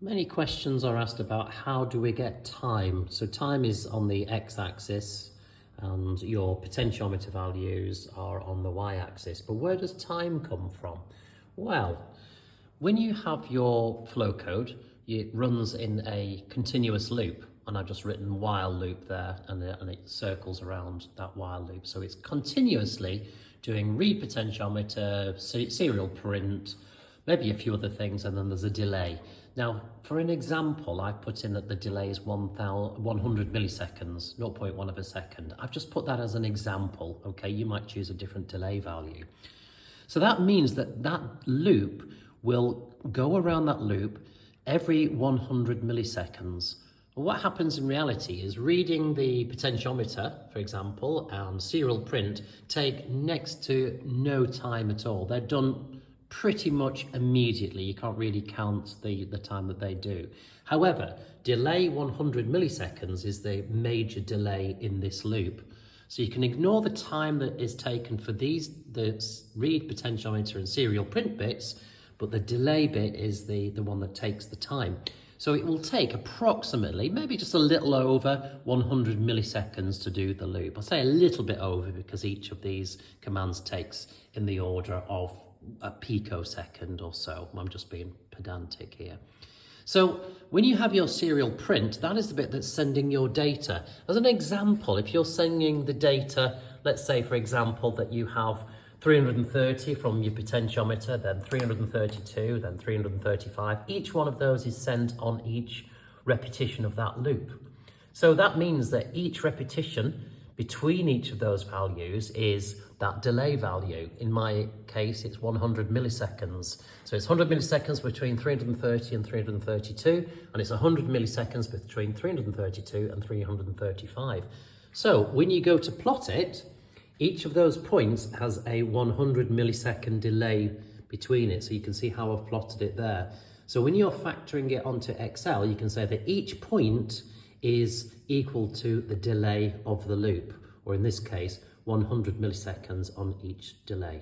Many questions are asked about how do we get time. So time is on the x-axis and your potentiometer values are on the y-axis. But where does time come from? Well, when you have your flow code, it runs in a continuous loop. And I've just written while loop there and it circles around that while loop. So it's continuously doing read potentiometer, serial print, maybe a few other things, and then there's a delay. Now, for an example, I put in that the delay is 100 milliseconds, 0.1 of a second. I've just put that as an example, okay? You might choose a different delay value. So that means that that loop will go around that loop every 100 milliseconds. What happens in reality is reading the potentiometer, for example, and serial print take next to no time at all. They're done pretty much immediately. You can't really count the time that they do. However, delay 100 milliseconds is the major delay in this loop. So you can ignore the time that is taken for the read potentiometer and serial print bits, but the delay bit is the one that takes the time. So it will take approximately, maybe just a little over 100 milliseconds to do the loop. I'll say a little bit over because each of these commands takes in the order of a picosecond or so. I'm just being pedantic here. So when you have your serial print, that is the bit that's sending your data. As an example, if you're sending the data, let's say for example that you have 330 from your potentiometer, then 332, then 335. Each one of those is sent on each repetition of that loop. So that means that each repetition between each of those values is that delay value. In my case, it's 100 milliseconds. So it's 100 milliseconds between 330 and 332, and it's 100 milliseconds between 332 and 335. So when you go to plot it, each of those points has a 100 millisecond delay between it. So you can see how I've plotted it there. So when you're factoring it onto Excel, you can say that each point is equal to the delay of the loop, or in this case, 100 milliseconds on each delay.